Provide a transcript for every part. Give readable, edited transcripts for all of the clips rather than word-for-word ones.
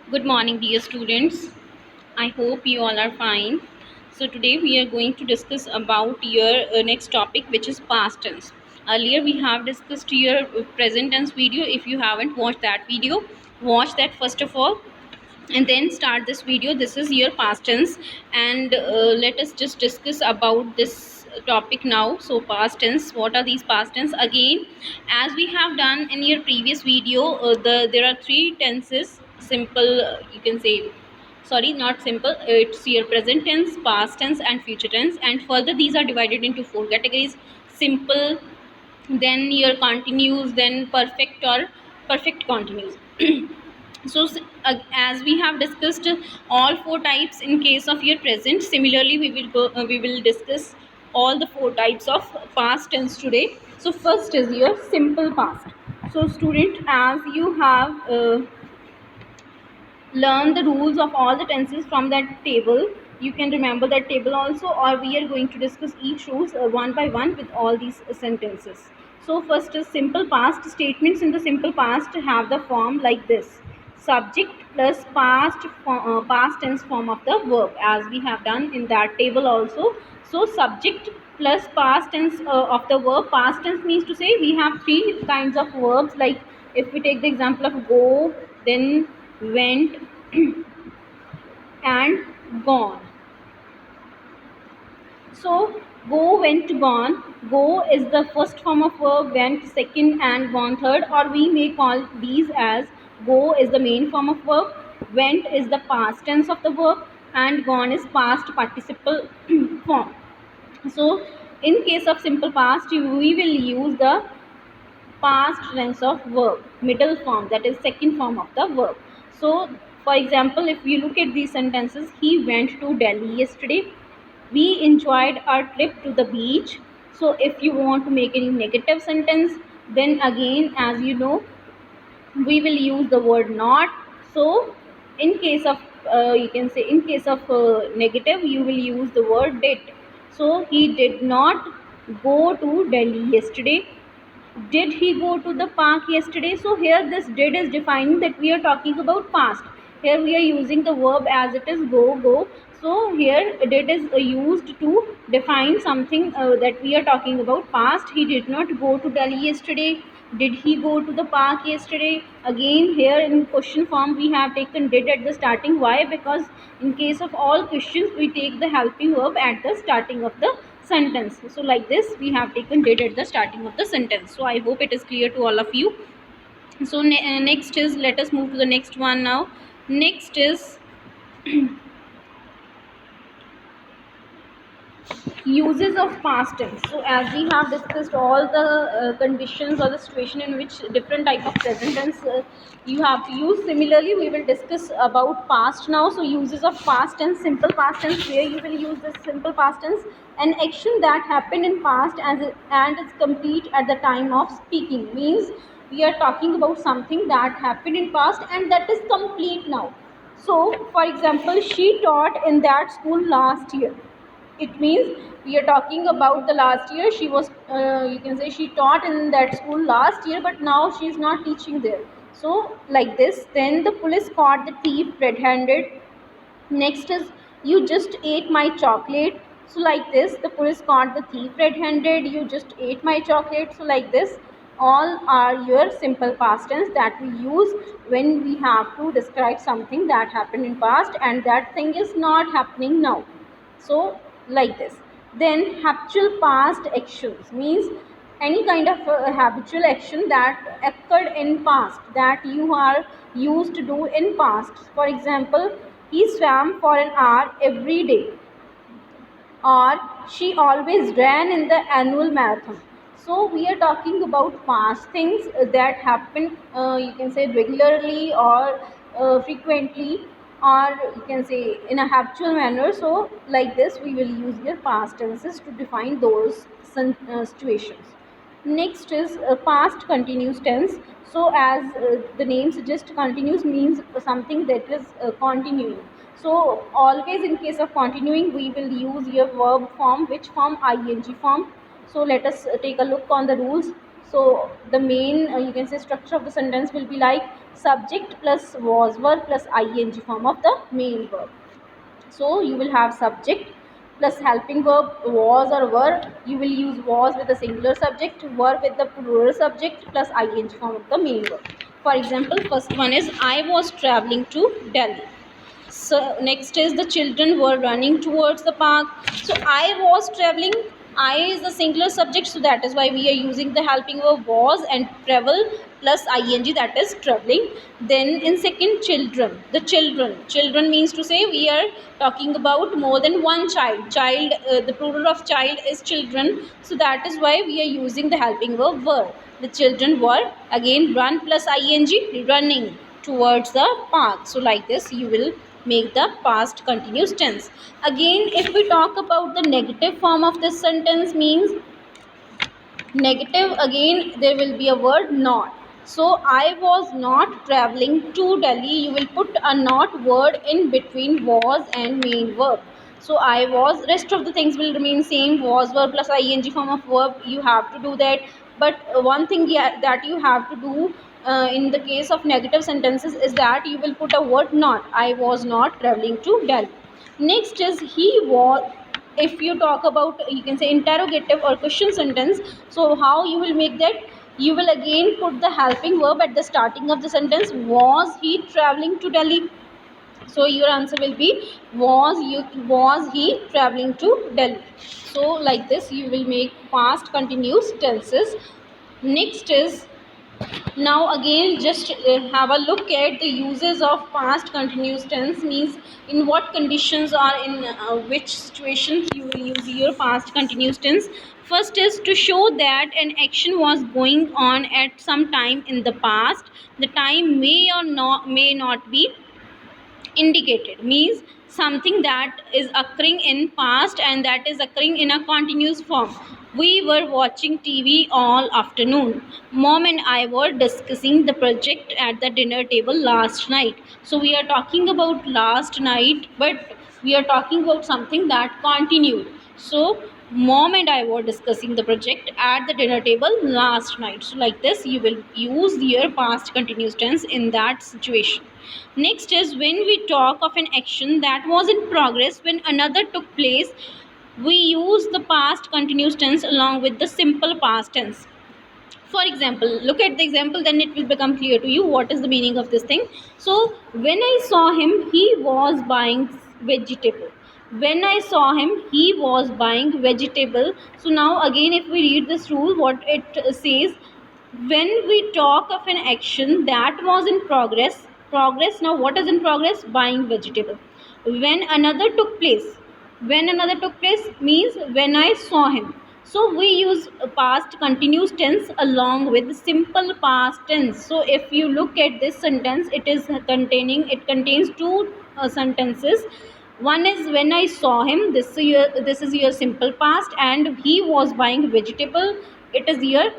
Good morning, dear students. I hope you all are fine. So today we are going to discuss about your next topic, which is past tense. Earlier we have discussed your present tense video. If you haven't watched that video, watch that first of all, and then start this video. This is your past tense, and let us just discuss about this topic now. So past tense, what are these past tense? Again, as we have done in your previous video, there are three tenses. Simple, you can say, sorry, not simple, it's your present tense, past tense and future tense, and further these are divided into four categories: simple, then your continuous, then perfect or perfect continuous. So as we have discussed all four types in case of your present, similarly we will discuss all the four types of past tense today. So first is your simple past. So student, as you have learn the rules of all the tenses from that table, you can remember that table also, or we are going to discuss each rules one by one with all these sentences. So first is simple past. Statements in the simple past have the form like this: subject plus past tense form of the verb, as we have done in that table also. So subject plus past tense of the verb. Past tense means to say we have three kinds of verbs, like if we take the example of go, then went, and gone. So go, went, gone. Go is the first form of verb, went second, and gone third, or we may call these as go is the main form of verb, went is the past tense of the verb, and gone is past participle form. So in case of simple past, we will use the past tense of verb, middle form, that is second form of the verb. So for example, if you look at these sentences: he went to Delhi yesterday, we enjoyed our trip to the beach. So if you want to make any negative sentence, then again, as you know, we will use the word not. So in case of you can say, in case of negative, you will use the word did. So he did not go to Delhi yesterday. Did he go to the park yesterday? So here this did is defining that we are talking about past. Here we are using the verb as it is, go. So here did is used to define something that we are talking about past. He did not go to Delhi yesterday. Did he go to the park yesterday? Again, here in question form we have taken did at the starting. Why? Because in case of all questions we take the helping verb at the starting of the sentence. So like this we have taken did at the starting of the sentence. So I hope it is clear to all of you. So next is, let us move to the next one now. Next is uses of past tense. So as we have discussed all the conditions or the situation in which different type of present tense you have to use, similarly we will discuss about past now. So uses of past tense: simple past tense, where you will use this simple past tense, an action that happened in past and is complete at the time of speaking. Means we are talking about something that happened in past and that is complete now. So for example, she taught in that school last year. It means we are talking about the last year. She was you can say she taught in that school last year, but now she is not teaching there. So like this. Then the police caught the thief red handed. Next is, you just ate my chocolate. So like this, the police caught the thief red handed. You just ate my chocolate. So like this, all are your simple past tense that we use when we have to describe something that happened in past and that thing is not happening now. So like this. Then habitual past actions means any kind of habitual action that occurred in past, that you are used to do in past. For example, he swam for an hour every day, or she always ran in the annual marathon. So we are talking about past things that happen, you can say regularly or frequently, or you can say in a habitual manner. So like this we will use your past tenses to define those situations. Next is past continuous tense. So as the name suggests, continuous means something that is continuing. So always in case of continuing we will use your verb form. Which form? Ing form. So let us take a look on the rules. So the main you can say structure of the sentence will be like subject plus was verb plus ing form of the main verb. So you will have subject plus helping verb was or were. You will use was with the singular subject, were with the plural subject plus ing form of the main verb. For example, first one is I was traveling to Delhi. So next is the children were running towards the park. So I was traveling. I is the singular subject, so that is why we are using the helping verb was and travel plus ing, that is traveling. Then in second, children. The children means to say we are talking about more than one child. The plural of child is children, so that is why we are using the helping verb were. The children were again run plus ing, running towards the path. So like this you will make the past continuous tense. Again, if we talk about the negative form of this sentence, means negative, again there will be a word not. So I was not traveling to Delhi. You will put a not word in between was and main verb. So I was, rest of the things will remain same, was verb plus ing form of verb. You have to do that. But one thing, yeah, that you have to do in the case of negative sentences is that you will put a word not. I was not traveling to Delhi. Next is he was. If you talk about, you can say interrogative or question sentence, so how you will make that? You will again put the helping verb at the starting of the sentence. Was he traveling to Delhi? So your answer will be was he traveling to Delhi? So like this you will make past continuous tenses. Next is, now again just have a look at the uses of past continuous tense, means in what conditions or in which situations you will use your past continuous tense. First is to show that an action was going on at some time in the past. The time may not be indicated, means something that is occurring in past and that is occurring in a continuous form. We were watching TV all afternoon. Mom and I were discussing the project at the dinner table last night. So we are talking about last night, but we are talking about something that continued. So mom and I were discussing the project at the dinner table last night. So like this you will use your past continuous tense in that situation. Next is when we talk of an action that was in progress when another took place, we use the past continuous tense along with the simple past tense. For example, look at the example, then it will become clear to you what is the meaning of this thing. So when I saw him, he was buying vegetable. When I saw him, he was buying vegetable. So now again if we read this rule, what it says, when we talk of an action that was in progress, now what is in progress? Buying vegetable. When another took place, when another took place means when I saw him. So we use past continuous tense along with simple past tense. So if you look at this sentence, it contains two sentences. One is when I saw him, this is your simple past, and he was buying vegetable, it is your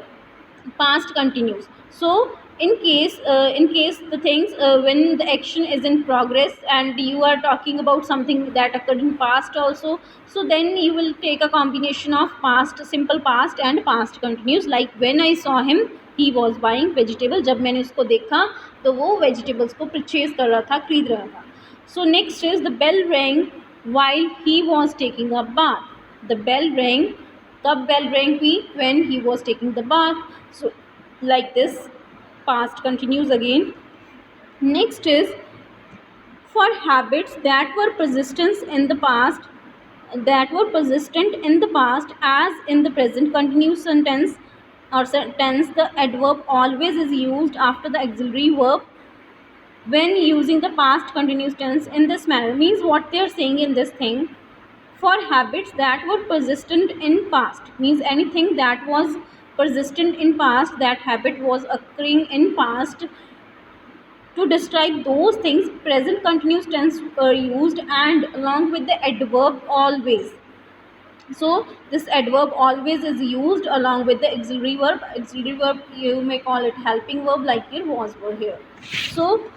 past continues. So in case the things when the action is in progress and you are talking about something that occurred in past also, so then you will take a combination of past simple past and past continues. Like when I saw him, he was buying vegetable. जब मैंने उसको देखा तो वो vegetables को purchase कर रहा था, खरीद रहा था. So next is the bell rang while he was taking a bath. The bell rang, कब bell rang हुई? When he was taking the bath. So like this past continues again. Next is for habits that were persistent in the past, as in the present continuous sentence or sentence, the adverb always is used after the auxiliary verb when using the past continuous tense in this manner. Means what they are saying in this thing, for habits that were persistent in past, means anything that was persistent in past, that habit was occurring in past. To describe those things, present continuous tense are used and along with the adverb always. So this adverb always is used along with the auxiliary verb. Auxiliary verb you may call it helping verb, like your was were here. So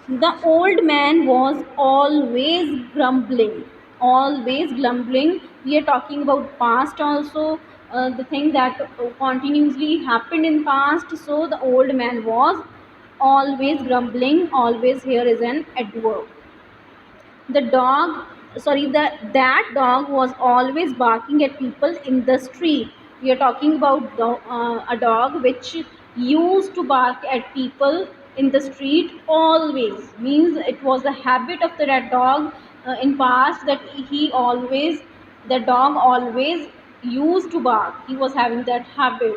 the old man was always grumbling. Always grumbling. We are talking about past also. the thing that continuously happened in past. So the old man was always grumbling. Always here is an adverb. The dog, sorry, that dog was always barking at people in the street. We are talking about a dog which used to bark at people in the street always, means it was a habit of the red dog in past that he always, the dog always used to bark. He was having that habit.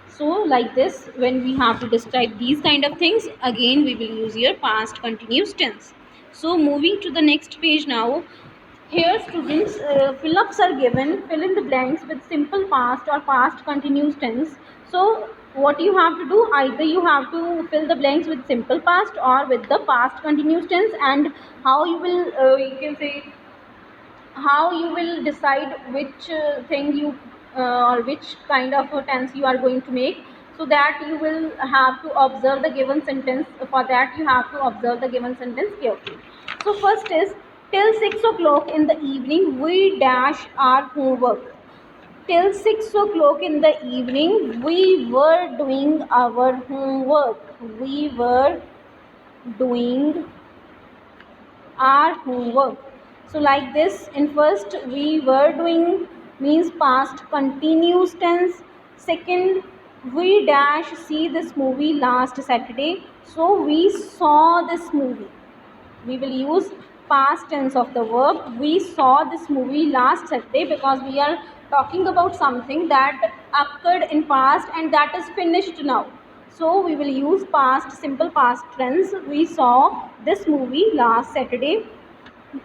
So like this, when we have to describe these kind of things, again we will use your past continuous tense. So moving to the next page now. Here students, fill-ups are given. Fill in the blanks with simple past or past continuous tense. So what you have to do, either you have to fill the blanks with simple past or with the past continuous tense, and how you will, you can say, how you will decide which thing you or which kind of a tense you are going to make. So that you will have to observe the given sentence. For that you have to observe the given sentence carefully. So first is, till 6 o'clock in the evening we dash our homework. Till 6 o'clock in the evening we were doing our homework. We were doing our homework. So like this, in first, we were doing means past continuous tense. Second, we dash see this movie last Saturday. So we saw this movie. We will use past tense of the verb. We saw this movie last Saturday because we are talking about something that occurred in past and that is finished now. So we will use past, simple past tense. We saw this movie last Saturday.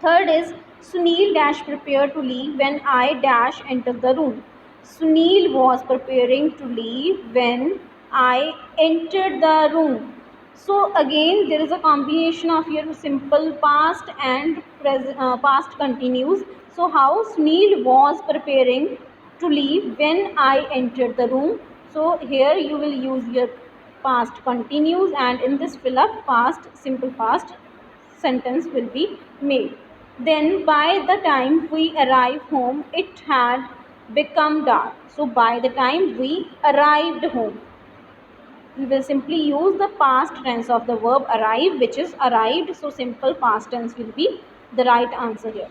Third is, Sunil dash prepared to leave when I dash entered the room. Sunil was preparing to leave when I entered the room. So again there is a combination of your simple past and past continuous. So how Sunil was preparing to leave when I entered the room. So here you will use your past continuous, and in this fill up past, simple past sentence will be made. Then by the time we arrived home, it had become dark. So by the time we arrived home, we will simply use the past tense of the verb arrive, which is arrived. So simple past tense will be the right answer here.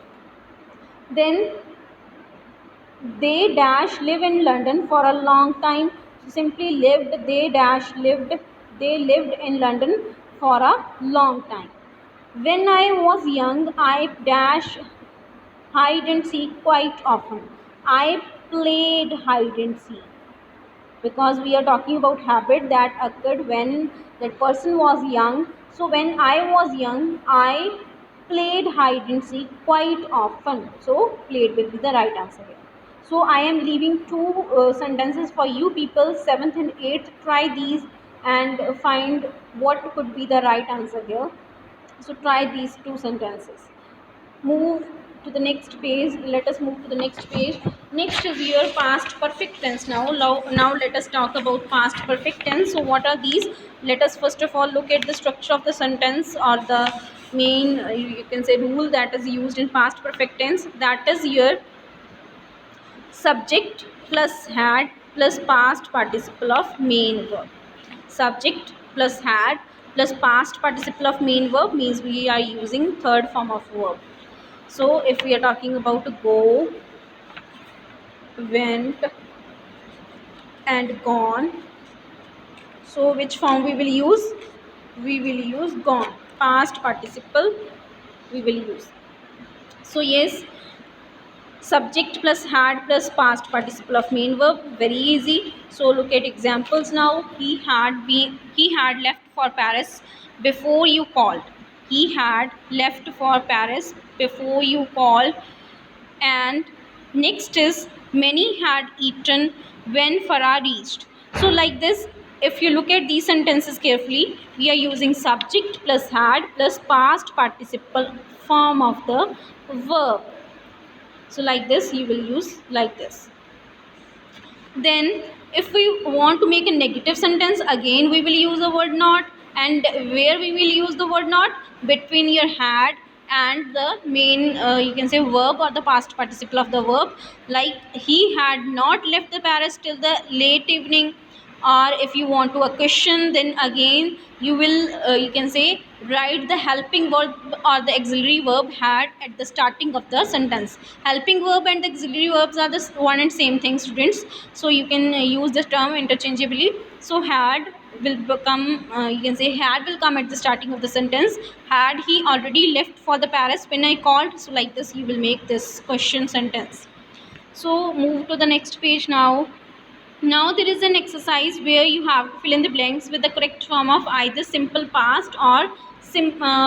Then they dash live in London for a long time. So simply lived, they dash lived, they lived in London for a long time. When I was young, I dash hide and seek quite often. I played hide and seek, because we are talking about habit that occurred when that person was young. So when I was young, I played hide and seek quite often. So played will be the right answer here. So I am leaving two sentences for you people, 7th and 8th. Try these and find what could be the right answer here. So try these two sentences. Move to the next page. Let us move to the next page. Next is your past perfect tense. Now let us talk about past perfect tense. So what are these? Let us first of all look at the structure of the sentence, or the main you can say rule that is used in past perfect tense. That is your subject plus had plus past participle of main verb. Subject plus had plus past participle of main verb means we are using third form of verb. So if we are talking about go, went and gone, so which form we will use? We will use gone. Past participle we will use. So yes, subject plus had plus past participle of main verb, very easy. So look at examples now. He had left for Paris before you called. He had left for Paris before you called. And next is, many had eaten when Farah reached. So like this, if you look at these sentences carefully, we are using subject plus had plus past participle form of the verb. So like this you will use like this. Then if we want to make a negative sentence, again we will use the word not. And where we will use the word not? Between your had and the main you can say verb or the past participle of the verb, like he had not left the Paris till the late evening. Or if you want to a question, then again you will you can say write the helping verb or the auxiliary verb had at the starting of the sentence. Helping verb and the auxiliary verbs are the one and same thing, students, so you can use this term interchangeably. So had will become you can say had will come at the starting of the sentence. Had he already left for the Paris when I called? So like this you will make this question sentence. So move to the next page now. Now there is an exercise where you have to fill in the blanks with the correct form of either simple past or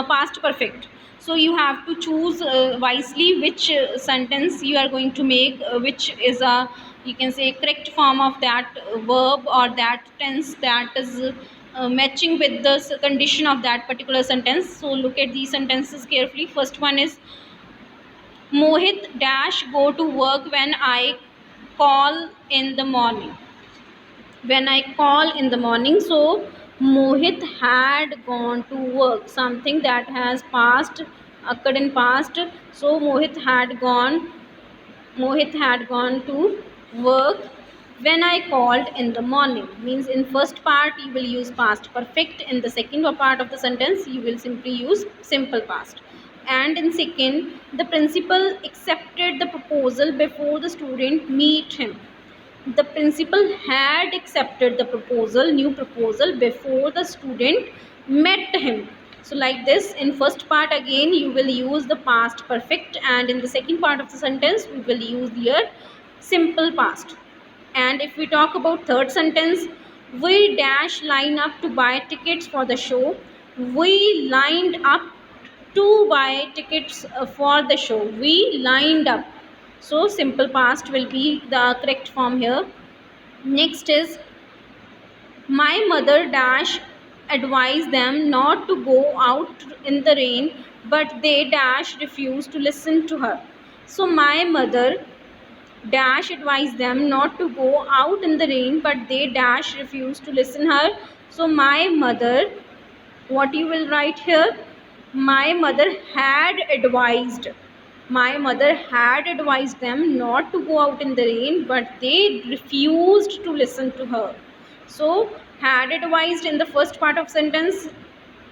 past perfect. So you have to choose wisely which sentence you are going to make, which is a you can say correct form of that verb or that tense that is matching with the condition of that particular sentence. So look at these sentences carefully. First one is Mohit dash go to work when I call in the morning. When I call in the morning. So Mohit had gone to work, something that has passed, occurred in past. So Mohit had gone to work when I called in the morning. Means in first part you will use past perfect, in the second part of the sentence you will simply use simple past. And in second, the principal accepted the proposal before the student meet him. The principal had accepted the proposal, new proposal, before the student met him. So like this, in first part again you will use the past perfect, and in the second part of the sentence we will use your simple past. And if we talk about third sentence, we dash line up to buy tickets for the show. We lined up to buy tickets for the show. We lined up. So simple past will be the correct form here. Next is my mother dash advised them not to go out in the rain, but they dash refused to listen to her. So my mother dash advised them not to go out in the rain, but they dash refused to listen her. So my mother, what you will write here? My mother had advised. My mother had advised them not to go out in the rain, but they refused to listen to her. So had advised in the first part of sentence,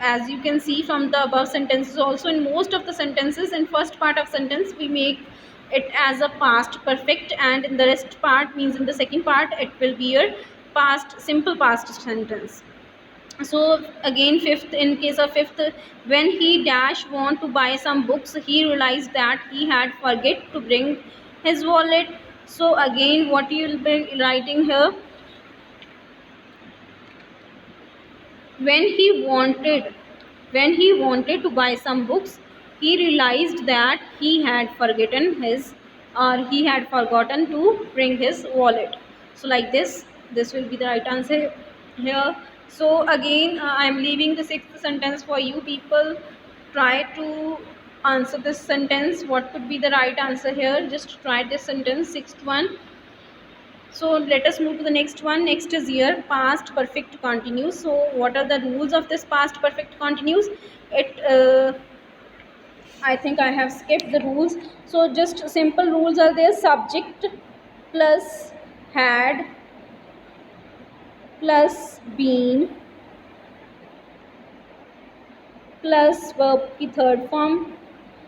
as you can see from the above sentences, also in most of the sentences in first part of sentence we make it as a past perfect, and in the rest part, means in the second part, it will be your past simple past sentence. So again, fifth, in case of fifth, when he dash want to buy some books, he realized that he had forget to bring his wallet. So again, what you will be writing here? when he wanted when he wanted to buy some books, he realized that he had forgotten to bring his wallet. So like this will be the right answer here. So again, I am leaving the sixth sentence for you people. Try to answer this sentence. What could be the right answer here? Just try this sentence, sixth one. So let us move to the next one. Next is here past perfect continuous. So what are the rules of this past perfect continuous? I think I have skipped the rules. So just simple rules are there: subject plus had plus been plus verb की third form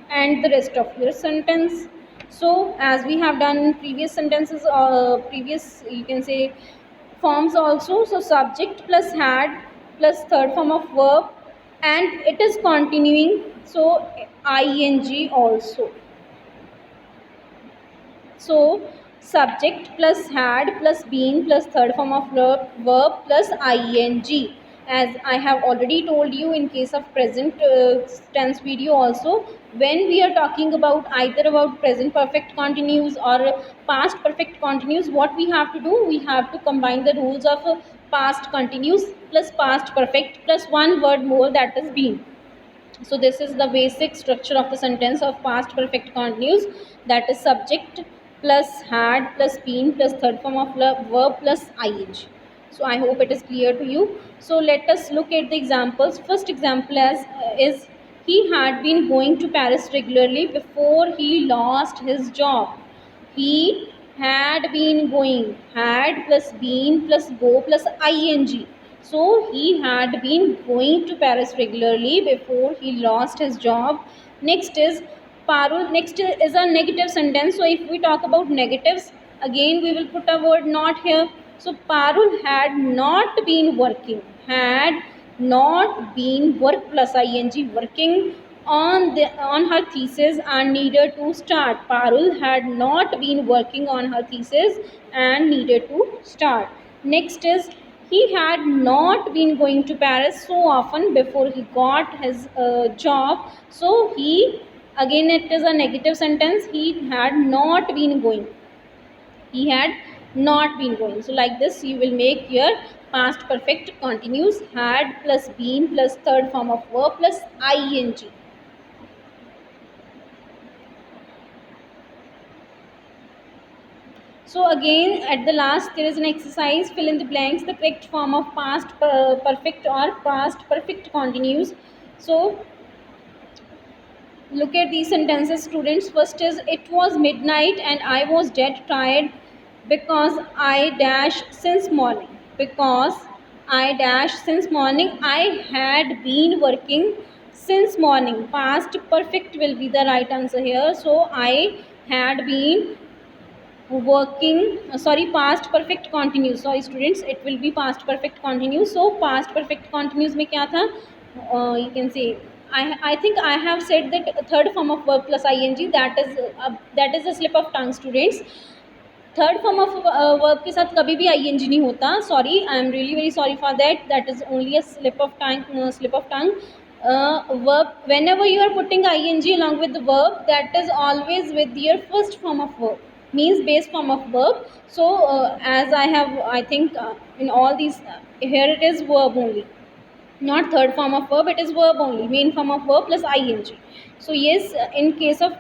and the rest of your sentence. So as we have done in previous sentences, previous you can say forms also. So subject plus had plus third form of verb, and it is continuing, so ing also. So subject plus had plus been plus third form of verb plus ing. As I have already told you in case of present tense video also, when we are talking about either about present perfect continuous or past perfect continuous, what we have to do? We have to combine the rules of past continuous plus past perfect plus one word more, that is been. So this is the basic structure of the sentence of past perfect continuous, that is subject plus had plus been plus third form of verb plus ing. So I hope it is clear to you. So let us look at the examples. First example is He had been going to Paris regularly before he lost his job. He had been going. Had plus been plus go plus ing. So he had been going to Paris regularly before he lost his job. Next is Parul. Next is a negative sentence. So if we talk about negatives, again we will put a word not here. So Parul had not been working. Had not been work plus ing working on her thesis and needed to start. Parul had not been working on her thesis and needed to start. Next is he had not been going to Paris so often before he got his job. So he, again it is a negative sentence. He had not been going. He had not been going. So like this you will make your past perfect continuous had plus been plus third form of verb plus ing. So again at the last there is an exercise, fill in the blanks, the correct form of past perfect or past perfect continuous. So look at these sentences students. First is it was midnight and I was dead tired because I dash since morning. Because I dash since morning. I had been working since morning. Past perfect will be the right answer here. So I had been working, past perfect continuous, sorry students, it will be past perfect continuous. So past perfect continuous में क्या था, you can say I think I have said that third form of verb plus ing, that is a slip of tongue students. Third form of verb के साथ कभी भी I N G नहीं होता. Sorry, I am really very sorry for that is only a slip of tongue. Verb, whenever you are putting ing along with the verb, that is always with your first form of verb, means base form of verb. So as I have, I think in all these, here it is verb only, not third form of verb, it is verb only, main form of verb plus ing. So yes, in case of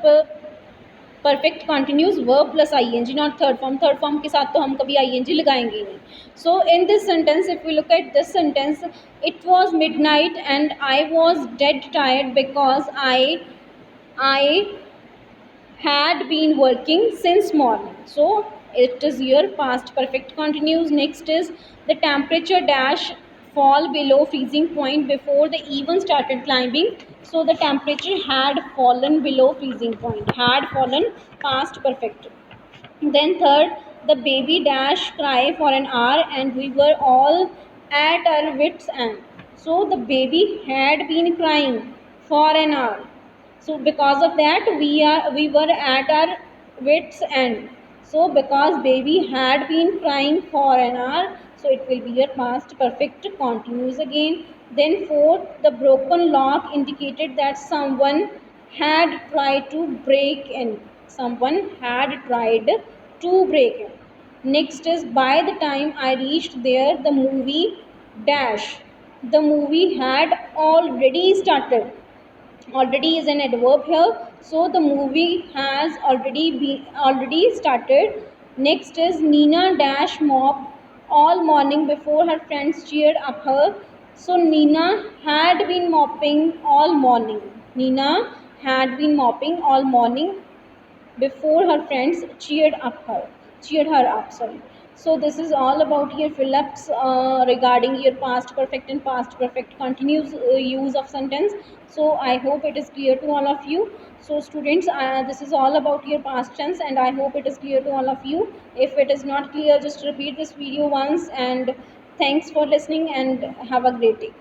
perfect continuous verb plus ING, not third form. Third form के साथ तो हम कभी ING लगाएंगे ही नहीं. So in this sentence if we look at this sentence, it was midnight and I was dead tired because I had been working since morning. So it is your past perfect continuous. Next is the temperature dash fall below freezing point before the even started climbing. So the temperature had fallen below freezing point. Had fallen, past perfect. Then third, the baby dash cry for an hour and we were all at our wits end. So the baby had been crying for an hour. So because of that we were at our wits end. So because baby had been crying for an hour, so it will be your past perfect continuous again. Then fourth, the broken lock indicated that someone had tried to break in. Someone had tried to break in. Next is by the time I reached there the movie dash, the movie had already started. Already is an adverb here. So the movie has already started. Next is Nina dash mop all morning before her friends cheered up her. So Nina had been mopping all morning. Nina had been mopping all morning before her friends cheered her up, sorry. So this is all about your fill-ups regarding your past perfect and past perfect continuous use of sentence. So I hope it is clear to all of you. So students, this is all about your past tense and I hope it is clear to all of you. If it is not clear, just repeat this video once, and thanks for listening and have a great day.